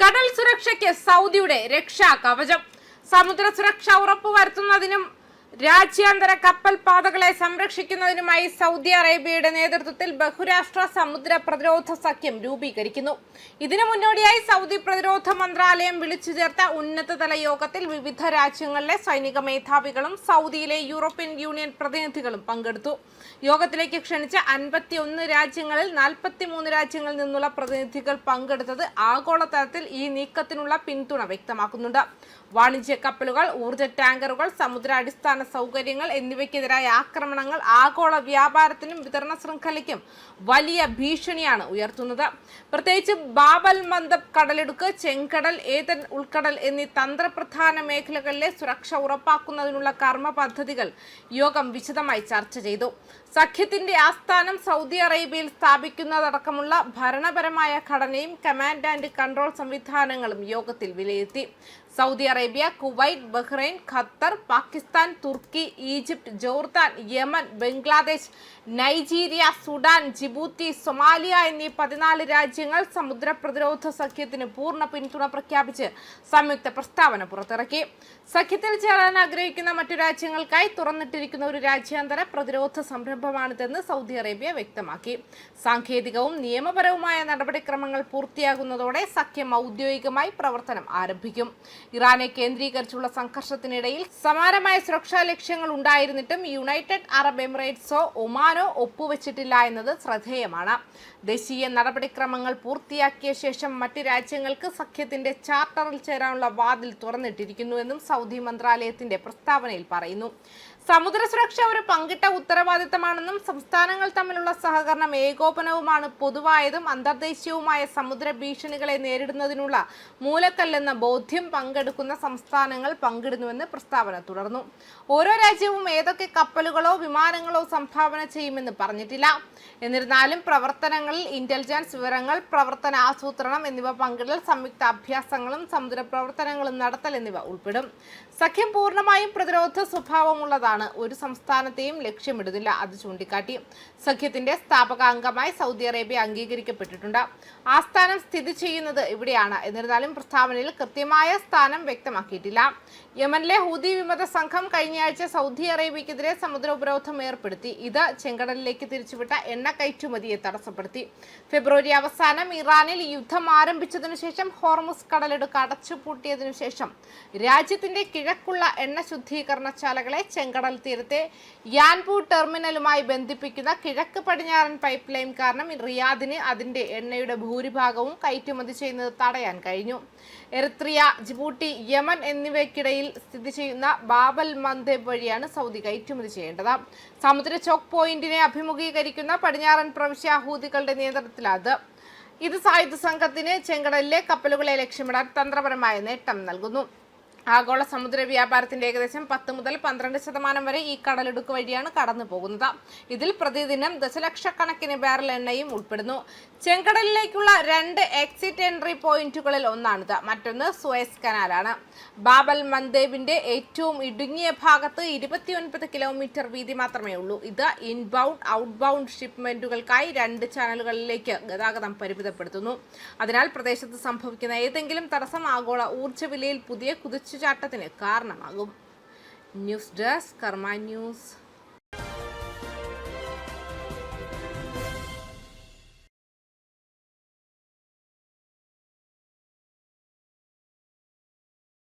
കടൽ സുരക്ഷയ്ക്ക് സൗദിയുടെ രക്ഷാ കവചം. സമുദ്ര സുരക്ഷ ഉറപ്പുവരുത്തുന്നതിനും രാജ്യാന്തര കപ്പൽ പാതകളെ സംരക്ഷിക്കുന്നതിനുമായി സൗദി അറേബ്യയുടെ നേതൃത്വത്തിൽ ബഹുരാഷ്ട്ര സമുദ്ര പ്രതിരോധ സഖ്യം രൂപീകരിക്കുന്നു. ഇതിനു മുന്നോടിയായി സൗദി പ്രതിരോധ മന്ത്രാലയം വിളിച്ചു ചേർത്ത ഉന്നതതല യോഗത്തിൽ വിവിധ രാജ്യങ്ങളിലെ സൈനിക മേധാവികളും സൗദിയിലെ യൂറോപ്യൻ യൂണിയൻ പ്രതിനിധികളും പങ്കെടുത്തു. യോഗത്തിലേക്ക് ക്ഷണിച്ച 51 രാജ്യങ്ങളിൽ 43 രാജ്യങ്ങളിൽ നിന്നുള്ള പ്രതിനിധികൾ പങ്കെടുത്തത് ആഗോളതലത്തിൽ ഈ നീക്കത്തിനുള്ള പിന്തുണ വ്യക്തമാക്കുന്നുണ്ട്. വാണിജ്യ കപ്പലുകൾ, ഊർജ്ജ ടാങ്കറുകൾ, സമുദ്ര അടിസ്ഥാന സൗകര്യങ്ങൾ എന്നിവയ്ക്കെതിരായ ആക്രമണങ്ങൾ ആഗോള വ്യാപാരത്തിനും വിതരണ ശൃംഖലയ്ക്കും വലിയ ഭീഷണിയാണ് ഉയർത്തുന്നത്. പ്രത്യേകിച്ച് ബാബൽ മന്ദബ് കടലിടുക്ക്, ചെങ്കടൽ, ഏതൻ ഉൾക്കടൽ എന്നീ തന്ത്രപ്രധാന മേഖലകളിലെ സുരക്ഷ ഉറപ്പാക്കുന്നതിനുള്ള കർമ്മ പദ്ധതികൾ യോഗം വിശദമായി ചർച്ച ചെയ്തു. സഖ്യത്തിന്റെ ആസ്ഥാനം സൗദി അറേബ്യയിൽ സ്ഥാപിക്കുന്നതടക്കമുള്ള ഭരണപരമായ ഘടനയും കമാൻഡ് ആൻഡ് കൺട്രോൾ സംവിധാനങ്ങളും യോഗത്തിൽ വിലയിരുത്തി. Saudi Arabia, Kuwait, Bahrain, Qatar, Pakistan, Turkey, Egypt, Jordan, Yemen, Bangladesh, Nigeria, Sudan, Djibouti, Somalia എന്നീ 14 രാജ്യങ്ങൾ സമുദ്ര പ്രതിരോധ സഖ്യത്തിന് പൂർണ്ണ പിന്തുണ പ്രഖ്യാപിച്ച് സംയുക്ത പ്രസ്താവന പുറത്തിറക്കി. സഖ്യത്തിൽ ചേരാൻ ആഗ്രഹിക്കുന്ന മറ്റു രാജ്യങ്ങൾക്കായി തുറന്നിട്ടിരിക്കുന്ന ഒരു രാജ്യാന്തര പ്രതിരോധ സംരംഭമാണിതെന്ന് സൗദി അറേബ്യ വ്യക്തമാക്കി. സാങ്കേതികവും നിയമപരവുമായ നടപടിക്രമങ്ങൾ പൂർത്തിയാകുന്നതോടെ സഖ്യം ഔദ്യോഗികമായി പ്രവർത്തനം ആരംഭിക്കും. ഇറാനെ കേന്ദ്രീകരിച്ചുള്ള സംഘർഷത്തിനിടയിൽ സമാനമായ സുരക്ഷാ ലക്ഷ്യങ്ങൾ ഉണ്ടായിരുന്നിട്ടും യുണൈറ്റഡ് അറബ് എമിറേറ്റ്സോ ഒമാനോ ഒപ്പുവെച്ചിട്ടില്ല എന്നത് ശ്രദ്ധേയമാണ്. ദേശീയ നടപടിക്രമങ്ങൾ പൂർത്തിയാക്കിയ ശേഷം മറ്റ് രാജ്യങ്ങൾക്ക് സഖ്യത്തിന്റെ ചാർട്ടറിൽ ചേരാനുള്ള വാതിൽ തുറന്നിട്ടിരിക്കുന്നുവെന്നും സൗദി മന്ത്രാലയത്തിന്റെ പ്രസ്താവനയിൽ പറയുന്നു. സമുദ്ര സുരക്ഷ ഒരു പങ്കിട്ട ഉത്തരവാദിത്തമാണെന്നും സംസ്ഥാനങ്ങൾ തമ്മിലുള്ള സഹകരണം ഏകോപനവുമാണ് പൊതുവായതും അന്തർദേശീയവുമായ സമുദ്ര ഭീഷണികളെ നേരിടുന്നതിനുള്ള മൂലക്കല്ലെന്ന ബോധ്യം പങ്കെടുക്കുന്ന സംസ്ഥാനങ്ങൾ പങ്കിടുന്നുവെന്ന് പ്രസ്താവന തുടർന്നു. ഓരോ രാജ്യവും ഏതൊക്കെ കപ്പലുകളോ വിമാനങ്ങളോ സംഭാവന ചെയ്യുമെന്ന് പറഞ്ഞിട്ടില്ല. എന്നിരുന്നാലും പ്രവർത്തനങ്ങളിൽ ഇന്റലിജൻസ് വിവരങ്ങൾ, പ്രവർത്തന ആസൂത്രണം എന്നിവ പങ്കിടൽ, സംയുക്ത അഭ്യാസങ്ങളും സമുദ്ര പ്രവർത്തനങ്ങളും നടത്തൽ എന്നിവ ഉൾപ്പെടും. സഖ്യം പൂർണ്ണമായും പ്രതിരോധ സ്വഭാവമുള്ളതാണ്, ഒരു സംസ്ഥാനത്തെയും ലക്ഷ്യമിടുന്നില്ല, അത് ചൂണ്ടിക്കാട്ടി. സഖ്യത്തിന്റെ സ്ഥാപക അംഗമായി സൗദി അറേബ്യ അംഗീകരിക്കപ്പെട്ടിട്ടുണ്ട്. ആസ്ഥാനം സ്ഥിതി ചെയ്യുന്നത് ഇവിടെയാണ്. എന്നിരുന്നാലും പ്രസ്താവനയിൽ കൃത്യമായ സ്ഥാനം വ്യക്തമാക്കിയിട്ടില്ല. യമനിലെ ഹൂതി വിമത സംഘം കഴിഞ്ഞയാഴ്ച സൗദി അറേബ്യക്കെതിരെ സമുദ്ര ഉപരോധം ഏർപ്പെടുത്തി. ഇത് ചെങ്കടലിലേക്ക് തിരിച്ചുവിട്ട എണ്ണ കയറ്റുമതിയെ തടസ്സപ്പെടുത്തി. ഫെബ്രുവരി അവസാനം ഇറാനിൽ യുദ്ധം ആരംഭിച്ചതിനു ശേഷം ഹോർമുസ് കടലിടുക്ക് അടച്ചുപൂട്ടിയതിനു ശേഷം രാജ്യത്തിന്റെ കിഴക്കുള്ള എണ്ണ ശുദ്ധീകരണശാലകളെ ചെങ്കടൽ തീരത്തെ യാൻപൂ ടെർമിനലുമായി ബന്ധിപ്പിക്കുന്ന കിഴക്ക് പടിഞ്ഞാറൻ പൈപ്പ് ലൈൻ കാരണം റിയാദിന് അതിന്റെ എണ്ണയുടെ ഭൂരിഭാഗവും കയറ്റുമതി ചെയ്യുന്നത് തടയാൻ കഴിഞ്ഞു. എറിത്രിയ, ജിബൂട്ടി, യമൻ എന്നിവയ്ക്കിടയിൽ സ്ഥിതി ചെയ്യുന്ന ബാബൽ മന്ദബ് വഴിയാണ് സൗദി കയറ്റുമതി ചെയ്യേണ്ടത്. സമുദ്ര ചോക്ക് പോയിന്റിനെ അഭിമുഖീകരിക്കുന്ന പടിഞ്ഞാറൻ പ്രവിശ്യ ഹൂതികളുടെ നിയന്ത്രണത്തിലാണ്. ഇത് സായുധ സംഘത്തിന് ചെങ്കടലിലെ കപ്പലുകളെ ലക്ഷ്യമിടാൻ തന്ത്രപരമായ നേട്ടം നൽകുന്നു. ആഗോള സമുദ്ര വ്യാപാരത്തിന്റെ ഏകദേശം 10 മുതൽ 12% വരെ ഈ കടലിടുക്ക് വഴിയാണ് കടന്നു പോകുന്നത്. ഇതിൽ പ്രതിദിനം ദശലക്ഷക്കണക്കിന് ബാരൽ എണ്ണയും ഉൾപ്പെടുന്നു. ചെങ്കടലിലേക്കുള്ള 2 എക്സിറ്റ് എൻട്രി പോയിന്റുകളിൽ ഒന്നാണിത്. മറ്റൊന്ന് സുയസ് കനാലാണ്. ബാബൽ മന്ദേബിന്റെ ഏറ്റവും ഇടുങ്ങിയ ഭാഗത്ത് 29 കിലോമീറ്റർ വീതി മാത്രമേ ഉള്ളൂ. ഇത് ഇൻബൗണ്ട്, ഔട്ട്ബൗണ്ട് ഷിപ്മെന്റുകൾക്കായി 2 ചാനലുകളിലേക്ക് ഗതാഗതം പരിമിതപ്പെടുത്തുന്നു. അതിനാൽ പ്രദേശത്ത് സംഭവിക്കുന്ന ഏതെങ്കിലും തടസ്സം ആഗോള ഊർജ്ജ വിലയിൽ പുതിയ കുതിച്ചുചാട്ടത്തിന് കാരണമാകും. ന്യൂസ് ഡെസ്ക് കർമ്മ ന്യൂസ്.